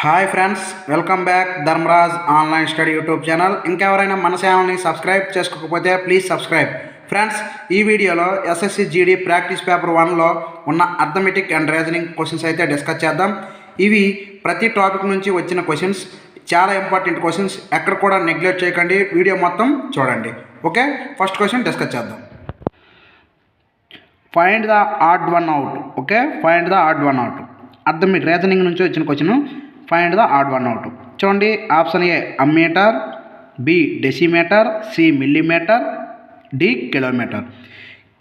Hi friends, welcome back Dharmaraj online study YouTube channel. ఇంకెవరైనా మన ఛానల్ని సబ్స్క్రైబ్ చేసుకోకపోతే ప్లీజ్ సబ్స్క్రైబ్. ఫ్రెండ్స్, ఈ వీడియోలో ఎస్ఎస్సి జీడీ ప్రాక్టీస్ పేపర్ 1లో ఉన్న అర్థమెటిక్ అండ్ రీజనింగ్ క్వశ్చన్స్ అయితే డిస్కస్ చేద్దాం. ఇవి ప్రతి టాపిక్ నుంచి వచ్చిన క్వశ్చన్స్, చాలా ఇంపార్టెంట్ క్వశ్చన్స్. ఎక్కడ కూడా నెగ్లెక్ట్ చేయకండి, వీడియో మొత్తం చూడండి. ఓకే, ఫస్ట్ క్వశ్చన్ డిస్కస్ చేద్దాం. Find the odd one out. Okay, find the odd one out. Arithmetic reasoning నుంచి వచ్చిన question, find the odd one out. చూడండి, option A ammeter, B decimetre, C millimetre, D kilometre.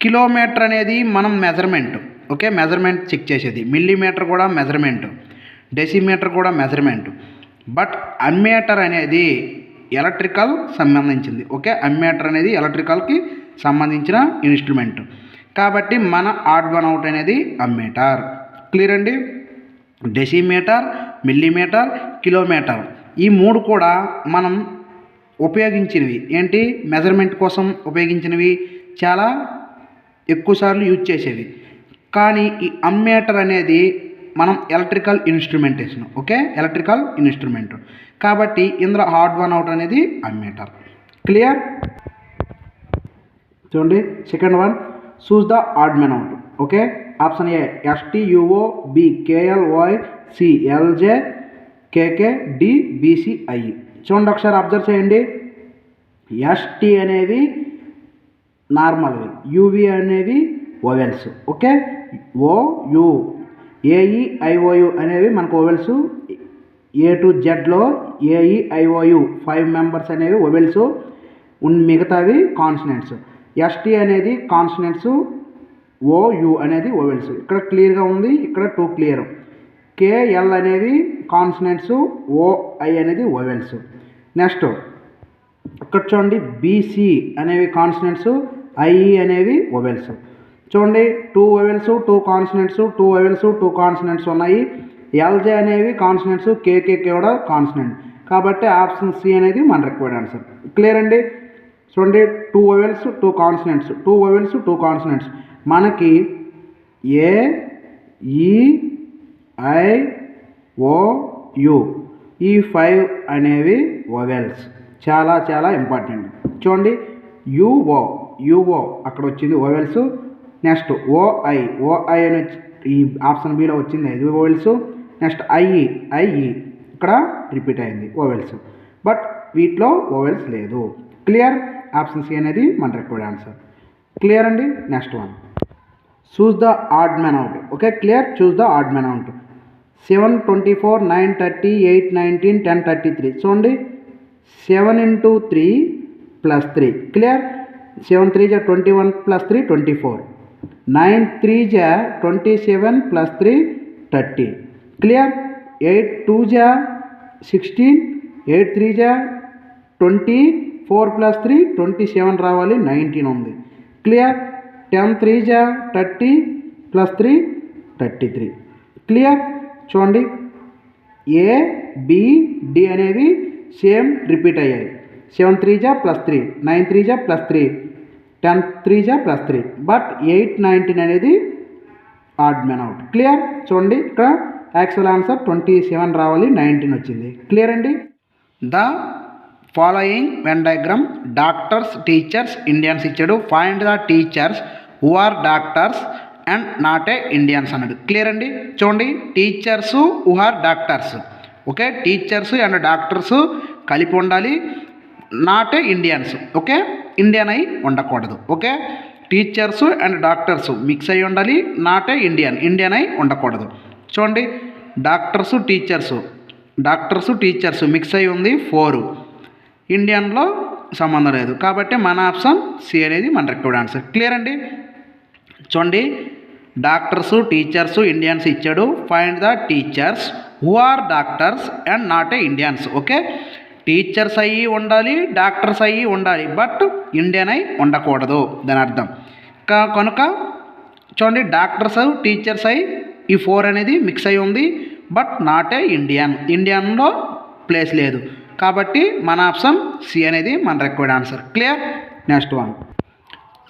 Kilometre అనేది మనం measurement, okay, measurement check చేసేది. Millimetre కూడా measurement, decimetre కూడా measurement. But ammeter అనేది electrical సంబంధించింది. ఓకే, అమ్మీటర్ అనేది ఎలక్ట్రికల్కి సంబంధించిన ఇన్స్ట్రుమెంట్. కాబట్టి మన ఆడ్ వన్ అవుట్ అనేది అమ్మీటర్. క్లియర్ అండి. డెసిమీటర్, మిల్లీమీటర్, కిలోమీటర్, ఈ మూడు కూడా మనం ఉపయోగించినవి. ఏంటి? మెజర్మెంట్ కోసం ఉపయోగించినవి, చాలా ఎక్కువసార్లు యూజ్ చేసేవి. కానీ ఈ అమ్మీటర్ అనేది మనం electrical instrumentation. Okay, electrical instrument. కాబట్టి ఇందులో ఆడ్ వన్ అవుట్ అనేది అమ్మీటర్. క్లియర్? చూడండి, second one, choose the odd one out. Okay, option A STUO, B KLY, C LJ, KK, D BCI. చూడండి, ఒకసారి అబ్జర్వ్ చేయండి. ఎస్టీ అనేవి నార్మల్వి, యువి అనేవి ఓవెల్స్. ఓకే, ఓయు, ఏఈఐఓయు అనేవి మనకు ఓవెల్స్. ఏ టు జెడ్లో ఏఈఐఓయు 5 మెంబర్స్ అనేవి ఓవెల్స్, మిగతావి కాన్సనెంట్స్. ఎస్టీ అనేది కాన్సనెంట్స్, ఓయు అనేది ఓవెల్స్. ఇక్కడ క్లియర్గా ఉంది, ఇక్కడ 2 క్లియర్. కేఎల్ అనేవి కాన్సనెంట్స్, ఓఐ అనేది ఓవెల్స్. నెక్స్ట్ ఇక్కడ చూడండి, బీసీ అనేవి కాన్సనెంట్స్, ఐఈ అనేవి ఓవెల్స్. చూడండి, 2 ఓవెల్స్ 2 కాన్సనెంట్స్, 2 ఓవెల్స్ 2 కాన్సనెంట్స్ ఉన్నాయి. ఎల్జే అనేవి కాన్సనెంట్స్, కేకే కూడా కాన్సనెంట్. కాబట్టి ఆప్షన్ సి అనేది మన రిక్వైర్డ్ ఆన్సర్. క్లియర్ అండి. చూడండి, 2 ఓవెల్స్ 2 కాన్సనెంట్స్, 2 ఓవెల్స్ 2 కాన్సనెంట్స్. మనకి ఏ, ఈ, ఐ, ఓ, యు, ఈ 5 అనేవి ఓవెల్స్. చాలా చాలా ఇంపార్టెంట్. చూడండి, యుఓ, యుఓ అక్కడ వచ్చింది ఓవెల్స్. నెక్స్ట్ ఓఐ, ఓఐ అని ఈ ఆప్షన్ బిలో వచ్చింది, ఇది ఓవెల్స్. నెక్స్ట్ ఐఈ, ఐఈ ఇక్కడ రిపీట్ అయింది ఓవెల్స్. బట్ వీటిలో ఓవెల్స్ లేదు. క్లియర్? ఆప్షన్ సి అనేది మన రిక్వైర్డ్ ఆన్సర్. క్లియర్ అండి. Next one, choose the odd man out. Okay, clear. Choose the odd man out. 7, 24, 9, 30, 8, 19, 10, 33. చూడండి, 7 into 3 plus 3. క్లియర్? 7 3 జా 21 plus 3 24. 9 3 జా 27 plus 3 30. క్లియర్? 8 2 జా 16, 8 3 జా 24 plus 3 27 రావాలి, 19 ఉంది. క్లియర్? 10 3 జా 30 plus 3 33. క్లియర్? చూడండి, ఏ, బి, డి అనేవి సేమ్ రిపీట్ అయ్యాయి. 7 3 జా ప్లస్ 3, 9 3 జా ప్లస్ 3, 10 3 జా ప్లస్ 3. బట్ 8 19 అనేది ఆడ్ మ్యాన్ అవుట్. క్లియర్? చూడండి, ఇక్కడ యాక్చువల్ ఆన్సర్ 27 రావాలి, 19 వచ్చింది. క్లియర్ అండి. The following Venn diagram, doctors, teachers, Indians ఇచ్చాడు. Find the teachers who are doctors and not a Indians అన్నాడు. క్లియర్ అండి. చూడండి, teachers who are doctors. Okay, teachers and doctors కలిపి ఉండాలి, not a Indians. Okay, Indian అయి ఉండకూడదు. Okay, teachers and doctors mix అయి ఉండాలి, నాట్ ఏ ఇండియన్, ఇండియన్ అయి ఉండకూడదు. చూడండి, డాక్టర్స్ టీచర్స్ మిక్స్ అయి ఉంది 4, ఇండియన్లో సంబంధం లేదు. కాబట్టి మన ఆప్షన్ సి అనేది మన రిక్వైర్డ్ ఆన్సర్. క్లియర్ అండి. చూడండి, డాక్టర్స్, టీచర్స్, ఇండియన్స్ ఇచ్చాడు. Find the teachers who are doctors and not a Indians. Okay, teachers అయ్యి ఉండాలి, డాక్టర్స్ అయ్యి ఉండాలి, బట్ ఇండియన్ అయి ఉండకూడదు, దాని అర్థం. కనుక చూడండి, డాక్టర్స్ టీచర్స్ అయి ఈ 4 అనేది మిక్స్ అయి ఉంది, బట్ నాట్ ఏ ఇండియన్, ఇండియన్లో ప్లేస్ లేదు. కాబట్టి మన ఆప్షన్ సి అనేది మన required answer. Clear? Next one,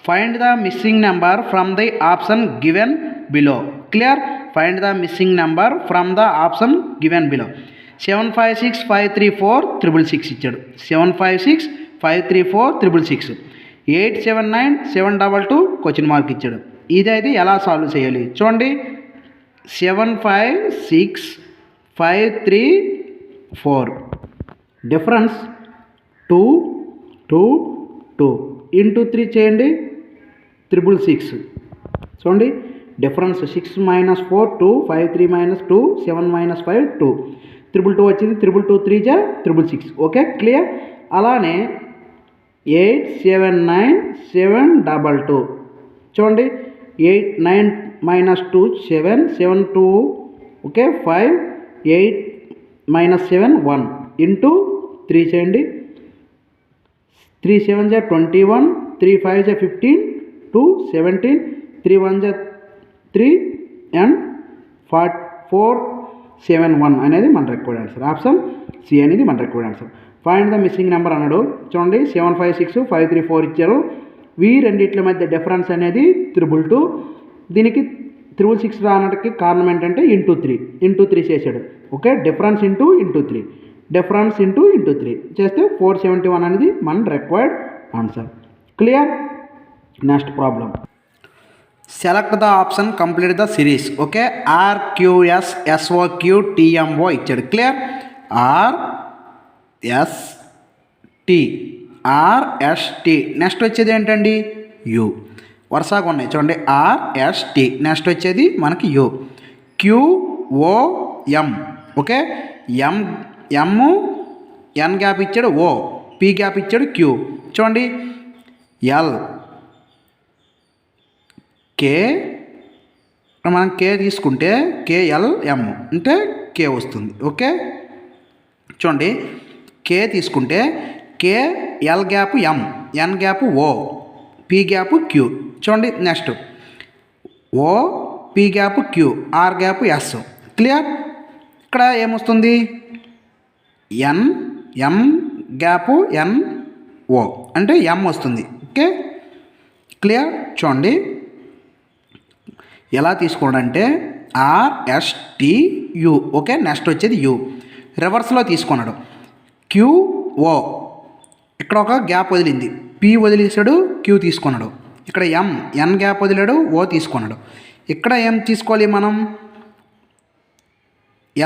find the missing number from the option given below. Clear? Find the missing number from the option given below. 7565346 ఇచ్చాడు. 7565346 879722 question mark ఇచ్చాడు. ఇదైతే ఎలా సాల్వ్ చేయాలి చూడండి. 75653 డిఫరెన్స్ 2 2 2 ఇంటూ 3 చేయండి 666. చూడండి డిఫరెన్స్ 6 - 4 2 5 3 - 2 7 - 5 2 2 వచ్చింది. 2 2 3 జా 666. Okay clear. అలానే 879722 చూడండి 8 9 - 2 7 7 2 ఓకే 5 8 - 7 1 ఇంటూ 3 చేయండి. 3 7 జా 21 3 5 జా 15 2 17 3 1 జా 3 అండ్ 4 7 1 అనేది మన రిక్వైర్డ్ ఆన్సర్. ఆప్షన్ సి అనేది మన required answer. Find the missing number అన్నాడు. చూడండి 756 534 ఇచ్చారు. వీ రెండిట్ల మధ్య డిఫరెన్స్ అనేది 222. దీనికి 666 రావడానికి కారణం ఏంటంటే ఇంటూ 3 చేశాడు. Okay difference into 3 difference into 3 చేస్తే 471 అనేది మన required answer. Clear. Next problem. Select the option complete the series. Okay RQS SOQ TMO ఇచ్చాడు. క్లియర్. RST RST నెక్స్ట్ వచ్చేది ఏంటండి U. వరుసగా ఉన్నాయి చూడండి RST నెక్స్ట్ వచ్చేది మనకి U. QOM okay M N gap ఇచ్చాడు. O P గ్యాప్ ఇచ్చాడు. Q చూడండి L K మనం K తీసుకుంటే KLM అంటే K వస్తుంది. ఓకే చూడండి K తీసుకుంటే KL gap M N gap O P gap Q చూడండి. Next O P gap Q R gap S. Clear. ఇక్కడ ఏమొస్తుంది N M gap N O అంటే M వస్తుంది. Okay clear. చూడండి ఎలా తీసుకోండి RSTU. ఓకే నెక్స్ట్ వచ్చేది U రివర్స్లో తీసుకున్నాడు. QO ఇక్కడ ఒక గ్యాప్ వదిలింది. P వదిలేసాడు Q తీసుకున్నాడు. ఇక్కడ N గ్యాప్ వదిలాడు O తీసుకున్నాడు. ఇక్కడ ఏం తీసుకోవాలి మనం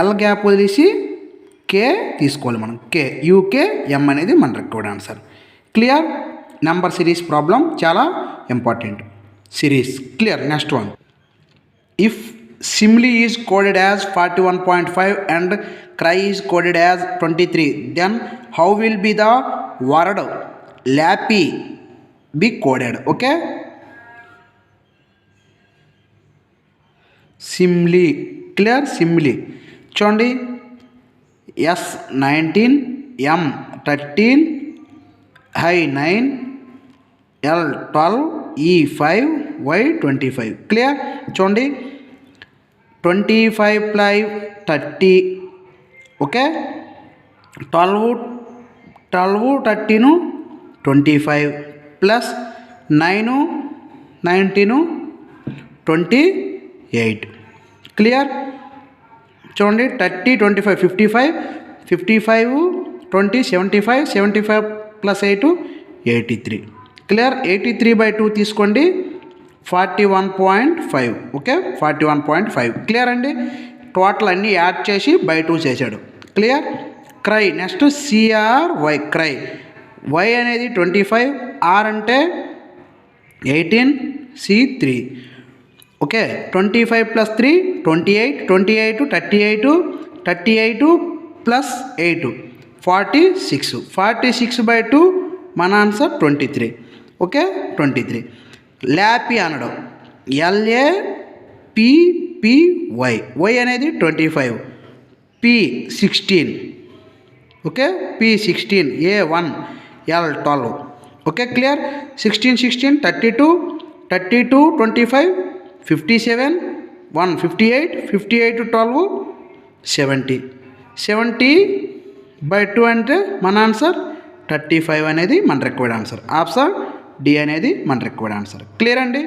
L గ్యాప్ వదిలేసి K తీసుకోవాలి మనం. UKM అనేది మన required answer. Clear. Number series problem చాలా important series. Clear. Next one. If simile is coded as 41.5 and cry is coded as 23, then how will be the word lappy be coded? Okay simile. Clear. Simile చూడండి S19 M13 I9 L12 E5 Y25. Clear. చూడండి 25 + 30 okay 12 13 25 plus 9 19 28. Clear. చూడండి 30 25 55 55 20 75 75 + 8 83. Clear. 83/2 తీసుకోండి 41.5. Okay 41.5. Clear అండి. Total అన్నీ add చేసి /2 చేశాడు. Clear. Cry next CRY cry. Y అనేది 25 R అంటే 18 C3 ఓకే 25 + 3 28 28 38 38 + 8 46 46/2 మన ఆన్సర్ 23. ఓకే 23. ల్యాపీ అనడం LAPPY. Y అనేది 25 P16 okay P16 A1 L12 okay clear. 16 16 32 32 25 57 1 58 58 12 70 70/2 అంటే మన ఆన్సర్ 35 అనేది మన రిక్వైర్డ్ ఆన్సర్. ఆప్షన్ డి అనేది మన రిక్వైర్డ్ ఆన్సర్. క్లియర్ అండి.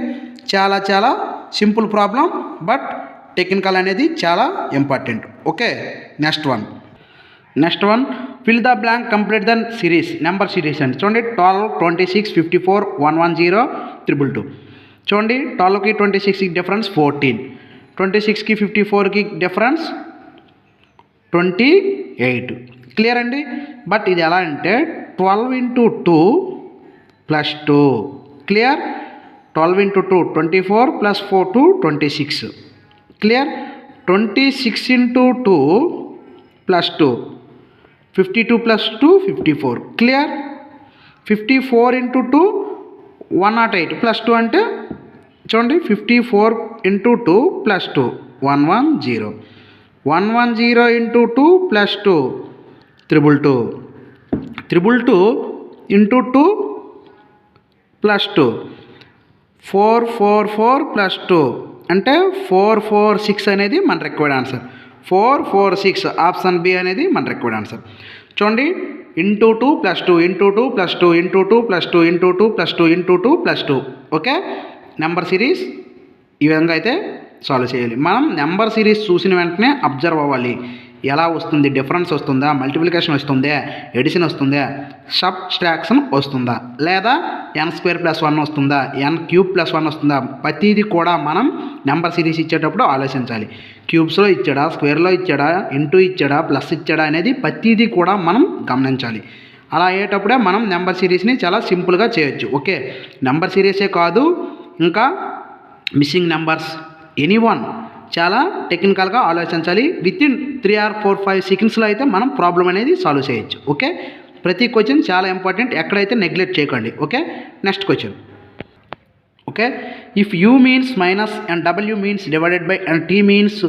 చాలా చాలా సింపుల్ ప్రాబ్లం బట్ టెక్నికల్ అనేది చాలా important. Okay next one. Next one fill the blank complete the series number series అండి. చూడండి 12, 26, 54, 110, 222. చూడండి 12కి 26కి డిఫరెన్స్ 14, 26కి 54కి డిఫరెన్స్ 28. క్లియర్ అండి. బట్ ఇది ఎలా అంటే 12 into 2 plus 2. Clear. 12 into 2 24 plus 4 2 26. Clear. 26 into 2 plus 2 52 plus 2 54. Clear. 54 into 2 108 plus 2 అంటే చూడండి 54 into 2 plus 2 110. 110 into 2 plus 2 222. 222 into 2 plus 2 444 plus 2 అంటే 446 అనేది మన రిక్వైర్డ్ ఆన్సర్. 446 ఆప్షన్ బి అనేది మన రిక్వైర్డ్ ఆన్సర్. చూడండి into 2 plus 2 into 2 plus 2 into 2 plus 2 into 2 plus 2 into 2 plus 2. Okay, number series ఈ విధంగా అయితే సాల్వ్ చేయాలి. మనం నెంబర్ సిరీస్ చూసిన వెంటనే అబ్జర్వ్ అవ్వాలి. ఎలా వస్తుంది, డిఫరెన్స్ వస్తుందా, మల్టిప్లికేషన్ వస్తుందా, ఎడిషన్ వస్తుందా, సబ్ట్రాక్షన్ వస్తుందా, లేదా n² + 1 వస్తుందా, n³ + 1 వస్తుందా, ప్రతిదీ కూడా మనం నెంబర్ సిరీస్ ఇచ్చేటప్పుడు ఆలోచించాలి. క్యూబ్స్లో ఇచ్చాడా, స్క్వేర్లో ఇచ్చాడా, ఇంటూ ఇచ్చాడా, ప్లస్ ఇచ్చాడా అనేది ప్రతిదీ కూడా మనం గమనించాలి. అలా అయ్యేటప్పుడే మనం నెంబర్ సిరీస్ని చాలా సింపుల్గా చేయొచ్చు. ఓకే, నెంబర్ సిరీసే కాదు, ఇంకా మిస్సింగ్ నెంబర్స్ ఎనీవన్ చాలా టెక్నికల్గా ఆలోచించాలి. వితిన్ 3 or 4, 5 సెకండ్స్లో అయితే మనం ప్రాబ్లం అనేది సాల్వ్ చేయొచ్చు. ఓకే, ప్రతి క్వశ్చన్ చాలా ఇంపార్టెంట్, ఎక్కడైతే నెగ్లెక్ట్ చేయకండి. Okay, next question. Okay, if U means minus and W means divided by and T means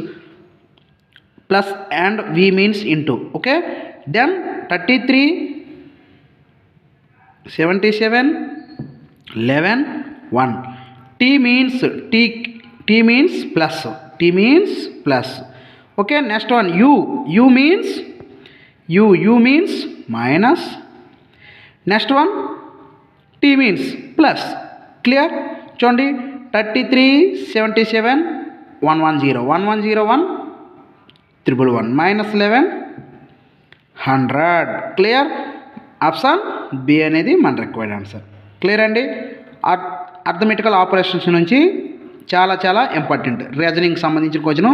plus and V means into. Okay, then 33, 77, 11, 1. T means plus. Okay, next one U means minus. Next one T means plus. Clear. చూడండి 33, 77, 110, 1101, 111, -11, 100. Clear. Option B అనేది మన required answer. Clear అండి. Arithmetical operations నుంచి చాలా చాలా important reasoning సంబంధించిన question.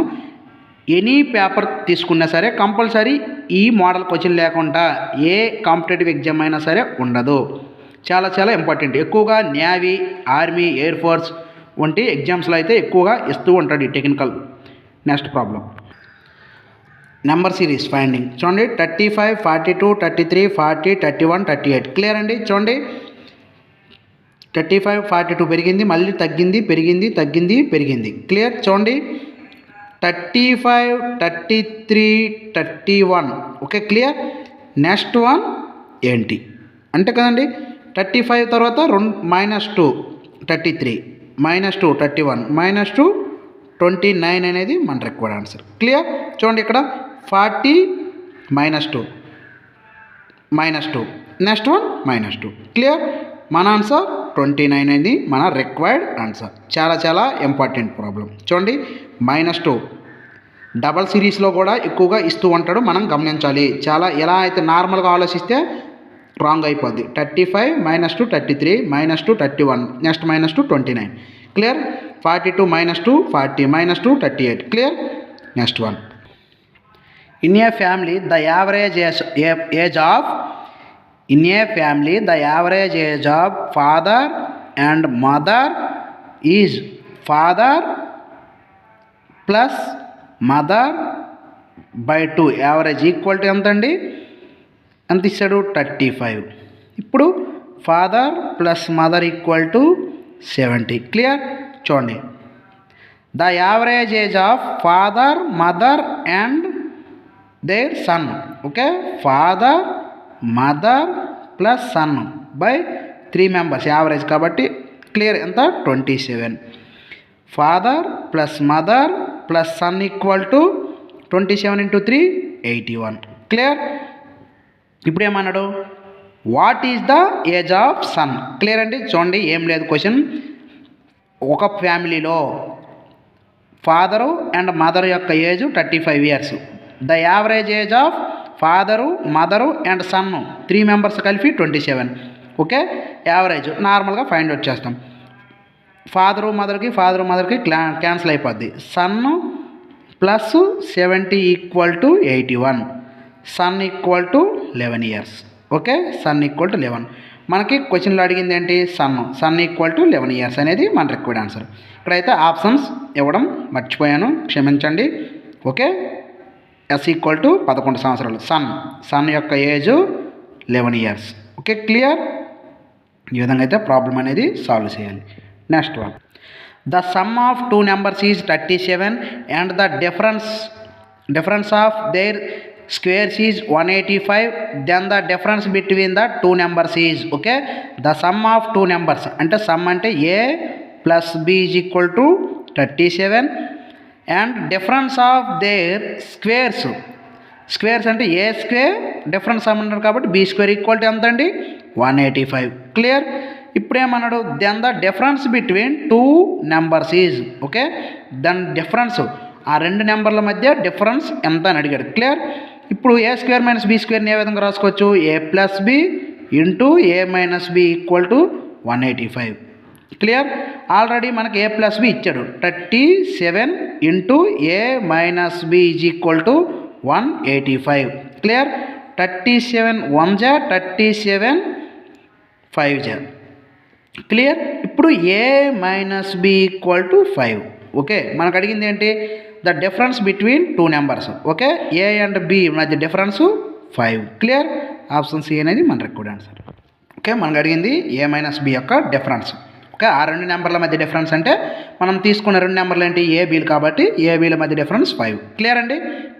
Any paper తీసుకున్నా సరే కంపల్సరీ ఈ మోడల్ క్వశ్చన్ లేకుండా ఏ కాంపిటేటివ్ ఎగ్జామ్ అయినా సరే ఉండదు. చాలా చాలా ఇంపార్టెంట్. ఎక్కువగా నేవీ, ఆర్మీ, ఎయిర్ ఫోర్స్ వంటి ఎగ్జామ్స్లో అయితే ఎక్కువగా ఇస్తూ ఉంటాడు ఈ technical. Next problem, number series finding. చూడండి 35, 42, 33, 40, 31, 38. క్లియర్ అండి. చూడండి 35, 42 పెరిగింది, మళ్ళీ తగ్గింది, పెరిగింది, తగ్గింది, పెరిగింది. క్లియర్. చూడండి 35, 33, 31. Okay, clear. నెక్స్ట్ వన్ ఏంటి అంటే కదండి 35 తర్వాత -2 33, -2 31, -2 29 అనేది మన రిక్వైర్డ్ ఆన్సర్. క్లియర్. చూడండి ఇక్కడ 40 -2 -2, నెక్స్ట్ వన్ -2. క్లియర్. మన ఆన్సర్ 29 అనేది మన రిక్వైర్డ్ ఆన్సర్. చాలా చాలా ఇంపార్టెంట్ ప్రాబ్లం. చూడండి -2 డబల్ సిరీస్లో కూడా ఎక్కువగా ఇస్తూ ఉంటాడు, మనం గమనించాలి. చాలా ఎలా అయితే నార్మల్గా ఆలోచిస్తే రాంగ్ అయిపోద్ది. 35 -2 33, -2 31, next -2 29. Clear. 42 -2 40, -2 38. Clear. Next one, in a family the average age of father and mother is father plus mother by 2. Average equal to ఎంత అండి, ఎంత ఇస్తాడు 35. ఇప్పుడు father plus mother equal to 70. Clear. చూడండి the average age of father, mother and their son. Okay, father, mother plus son by 3 members average కాబట్టి clear ఎంత 27. Father plus mother plus son equal to 27 × 3 81. Clear. ఇప్పుడు ఏమన్నాడు, what is the age of son. Clear అండి. చూడండి ఏం లేదు question, ఒక ఫ్యామిలీలో ఫాదరు అండ్ మదర్ యొక్క age 35 years. The average age of father mother and son 3 members కలిపి 27. ఓకే, యావరేజ్ నార్మల్గా ఫైండ్ అవుట్ చేస్తాం. ఫాదరు మదర్కి క్యాన్సిల్ అయిపోద్ది. Son plus 70 equal to 81. Son equal to 11 years. Okay, sun equal to 11. మనకి క్వశ్చన్లో అడిగింది ఏంటి? సన్ ఈక్వల్ టు 11 ఇయర్స్ అనేది మన రిక్వైర్డ్ ఆన్సర్. ఇక్కడైతే ఆప్షన్స్ ఇవ్వడం మర్చిపోయాను, క్షమించండి. ఓకే, ఎస్ ఈక్వల్ టు 11 సంవత్సరాలు. సన్ యొక్క ఏజ్ 11 ఇయర్స్. Okay, clear. ఈ విధంగా అయితే ప్రాబ్లం అనేది సాల్వ్ చేయాలి. Next one, the sum of 2 numbers is 37 and the difference of their squares is 185. Then the difference between the 2 numbers is. Okay, the sum of 2 numbers అంటే sum అంటే A plus B is equal to 37 and difference of their squares అంటే A square difference some అన్నాడు కాబట్టి B square equal to ఎంత అండి? 185. Clear. ఇప్పుడు ఏమన్నాడు? Then the difference between 2 numbers is. Okay, then difference ఆ 2 నెంబర్ల మధ్య డిఫరెన్స్ ఎంత అని అడిగాడు. క్లియర్. ఇప్పుడు ఏ స్క్వేర్ మైనస్ బి స్క్వేర్ని ఏ విధంగా రాసుకోవచ్చు? A plus B into A minus B equal to 185. Clear. Already మనకి ఏ ప్లస్ బి ఇచ్చాడు. 37 into A minus B is equal to 185. Clear. 37 1 జా 37 5 జా. క్లియర్. ఇప్పుడు A minus B equal to 5. Okay, మనకు అడిగింది ఏంటి? The difference between 2 numbers. Okay, A and B మధ్య difference 5. Clear. Option C అనేది మన రిక్వైర్డ్ ఆన్సర్. ఓకే, మనకు అడిగింది ఏ మైనస్ బి యొక్క డిఫరెన్స్. ఓకే, ఆ 2 నెంబర్ల మధ్య డిఫరెన్స్ అంటే మనం తీసుకున్న 2 నెంబర్లు ఏంటి? ఏ బీలు కాబట్టి ఏ బీల మధ్య డిఫరెన్స్ 5. క్లియర్ అండి.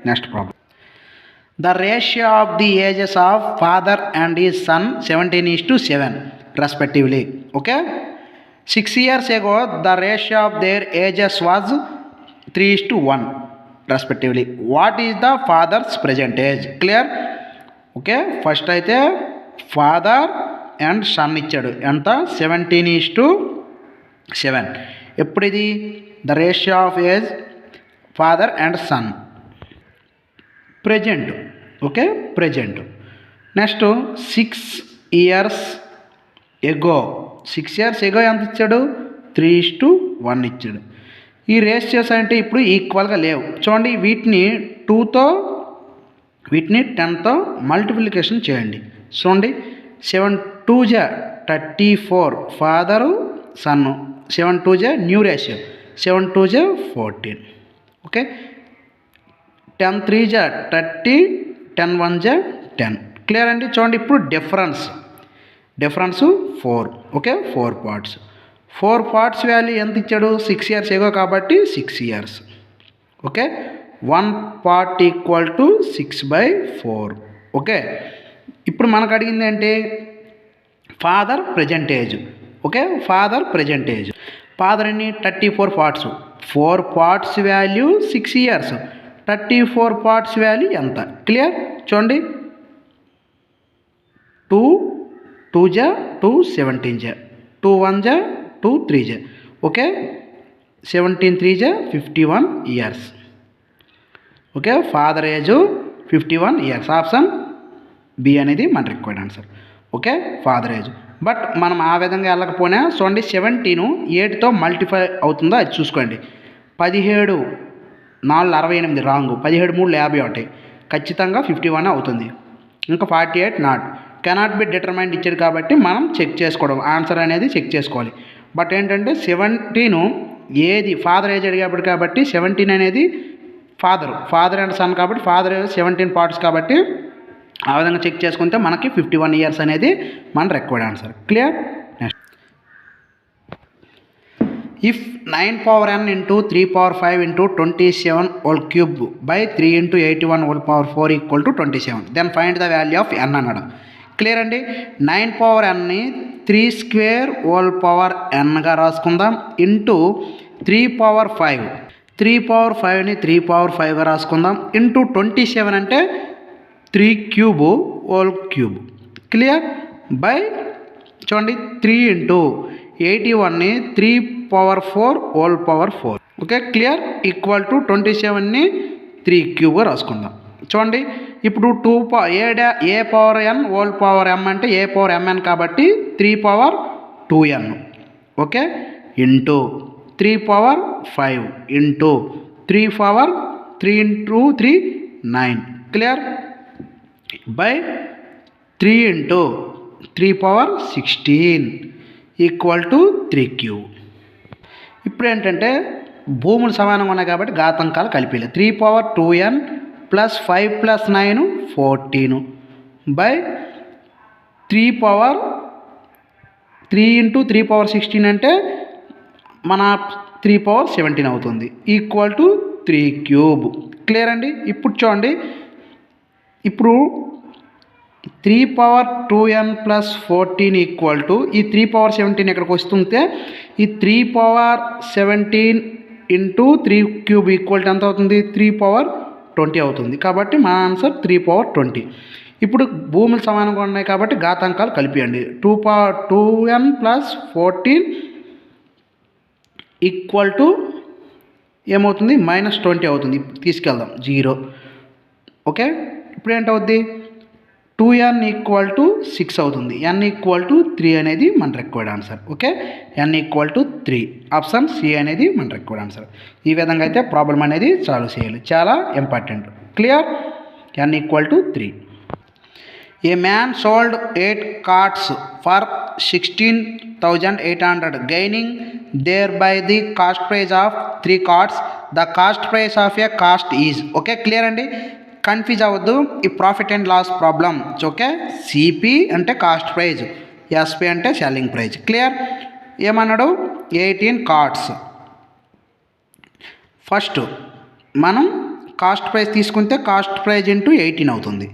Next problem, the ratio of the ages of father and his son 17:7 respectively. Okay, 6 years ago the ratio of their ages was 3:1 respectively. What is the father's present age? Clear. Okay, first అయితే father and son ఇచ్చాడు. ఎంత? 17:7. ఎప్పుడు ఇది? The ratio of age father and son present. Okay, present. Next 6 years ago. 6 years ago ఎంత ఇచ్చాడు? 3:1 ఇచ్చాడు. ఈ ratios అంటే ఇప్పుడు ఈక్వల్గా లేవు. చూడండి, వీటిని 2తో వీటిని 10తో మల్టిప్లికేషన్ చేయండి. చూడండి, 7 2 జా 34 ఫాదరు సన్ను. 7 2 జా న్యూ రేషియో 7 2 జా 14. ఓకే, 10 3 జా 30 10 1 జా 10. క్లియర్ అండి. చూడండి, ఇప్పుడు డిఫరెన్స్ 4. ఓకే, 4 పార్ట్స్ వాల్యూ ఎంత ఇచ్చాడు? 6 years ఎగో కాబట్టి 6 years. Okay, 1 part equal to 6/4. Okay, ఇప్పుడు మనకు అడిగింది ఏంటి? Father present age. Okay, father present age. Father ఎన్ని? 34 parts. 4 parts value 6 years. 34 parts value ఎంత? క్లియర్. చూడండి, 2 2 జా 2 17 జా 2 1 జా 2 3 జా. ఓకే, 17 3 జా 51 years. Okay, father age 51 years. Option B అనేది మన required answer. Okay, father age. But మనం ఆ విధంగా వెళ్ళకపోయినా చూడండి, 17 8తో మల్టిఫై అవుతుందో అది చూసుకోండి. 17 4 68 రాంగ్. 17 3 51 ఖచ్చితంగా 51 అవుతుంది. ఇంకా 48 నాట్ కెనాట్ బి డిటర్మైన్డ్ ఇచ్చాడు కాబట్టి మనం చెక్ చేసుకోవడం ఆన్సర్ అనేది చెక్ చేసుకోవాలి. బట్ ఏంటంటే 17 ఏది ఫాదర్ ఏజ్ అడిగేప్పుడు కాబట్టి 17 అనేది ఫాదర్ అండ్ సన్ కాబట్టి ఫాదర్ 17 parts కాబట్టి ఆ విధంగా చెక్ చేసుకుంటే మనకి 51 years అనేది మన required answer. Clear. Next, if 9 power n into 3 power 5 into 27 whole cube by 3 into 81 whole power 4 equal to 27, then find the value of n అన్నాడు. Clear అండి. 9 power nని 3 square whole power nగా రాసుకుందాం into 3 power 5 3 power 5ని 3 power 5గా రాసుకుందాం into 27 అంటే 3 cube whole cube. Clear. By చూడండి 3 into 81ని 3 power 4 whole power 4. Okay, clear. Equal to 27ని 3 cube రాసుకుందాం. చూడండి, ఇప్పుడు A power N whole power M అంటే ఏ పవర్ ఎంఎన్ కాబట్టి 3 power 2n okay into 3 power 5 into 3 power 3 into 3 9 clear by 3 into 3 power 16 equal to 3 cube. ఇప్పుడు ఏంటంటే భూములు సమానంగా ఉన్నాయి కాబట్టి ఘాతాంకాలు కలిపేయాలి. 3 power 2n plus 5 plus 9 14 by 3 power 3 into 3 power 16 అంటే మన 3 పవర్ 17 అవుతుంది ఈక్వల్ టు 3 క్యూబ్. క్లియర్ అండి. ఇప్పుడు చూడండి, ఇప్పుడు 3 power 2n plus 14 equal to ఈ 3 పవర్ 17 ఇక్కడికి వస్తుంటే ఈ 3 power 17 into 3 cube equal to ఎంత అవుతుంది? 3 పవర్ 20 అవుతుంది. కాబట్టి మా ఆన్సర్ 3 పవర్ 20. ఇప్పుడు భూములు సమానంగా ఉన్నాయి కాబట్టి ఘాతాంకాలు కలిపియండి. 2n ప్లస్ 14 ఈక్వల్ టు ఏమవుతుంది? -20 అవుతుంది. తీసుకెళ్దాం 0 ఓకే. ఇప్పుడు ఏంటవుద్ది? 2n ఈక్వల్ టు 6 అవుతుంది. n ఈక్వల్ టు 3 అనేది మన required answer okay. n equal to 3 option C అనేది మన రిక్వైర్డ్ ఆన్సర్. ఈ విధంగా అయితే ప్రాబ్లం అనేది సాల్వ్ చేయాలి, చాలా important. Clear. n equal to 3. A man sold 8 carts for 16,800 gaining thereby the cost price of 3 carts. The cost price of a cost is okay. Clear అండి. Confuse అవ్వద్దు, ఈ profit and loss problem okay. CP అంటే cost price, SP అంటే selling price. Clear. ఏమన్నాడు? 18 carts. First మనం cost price తీసుకుంటే cost price into 18 అవుతుంది.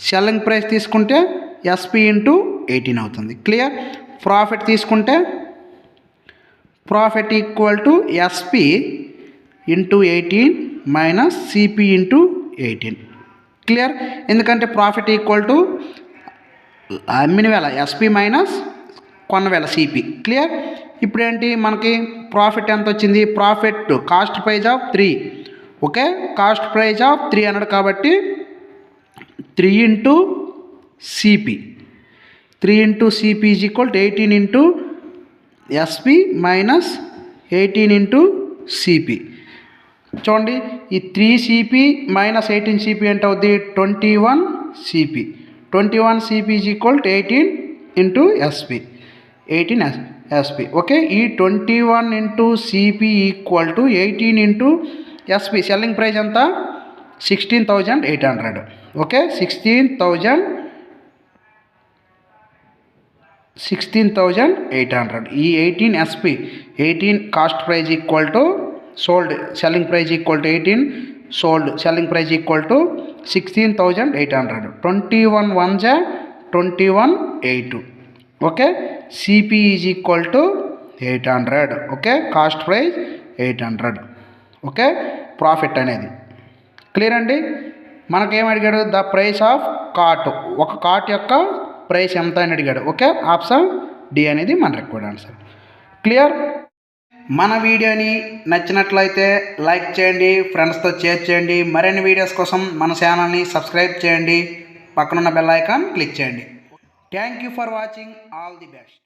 Selling price తీసుకుంటే ఎస్పి ఇంటూ 18 అవుతుంది. క్లియర్. ప్రాఫిట్ తీసుకుంటే profit equal to SP into 18 minus CP into 18. Clear. ఎందుకంటే ప్రాఫిట్ ఈక్వల్ టు అమ్మిన వేల ఎస్పి మైనస్ కొన్న వేల సిపి. క్లియర్. ఇప్పుడు ఏంటి మనకి ప్రాఫిట్ ఎంత వచ్చింది? Profit cost praise of 3 okay. Cost praise of 3 అన్నాడు కాబట్టి 3 into CP, 3 into CP is equal to 18 into SP minus 18 into CP. చూడండి, ఈ 3 సిపి మైనస్ 18 సిపి అంటే అవుద్ది 21 CP. 21 CP is equal to 18 into SP, 18 SP okay. ఈ 21 into CP equal to 18 into SP. Selling price ఎంత? 16,800 okay. 16,800. ఈ 18 SP, 18 cost praise equal to sold selling praise equal to 18 sold selling praise equal to 16,800. 21 1 జా 21 8 okay. CP is equal to 800 okay. Cost praise 800 okay. Profit అనేది clear అండి. మనకేం అడిగాడు? The price of cart, ఒక cart యొక్క price ఎంత అని అడిగాడు ఓకే. ఆప్షన్ డి అనేది మన రిక్వైర్డ్ ఆన్సర్. క్లియర్. మన వీడియోని నచ్చినట్లయితే లైక్ చేయండి, ఫ్రెండ్స్తో షేర్ చేయండి. మరిన్ని వీడియోస్ కోసం మన ఛానల్ని సబ్స్క్రైబ్ చేయండి, పక్కనున్న బెల్ ఐకాన్ క్లిక్ చేయండి. Thank you for watching. All the best.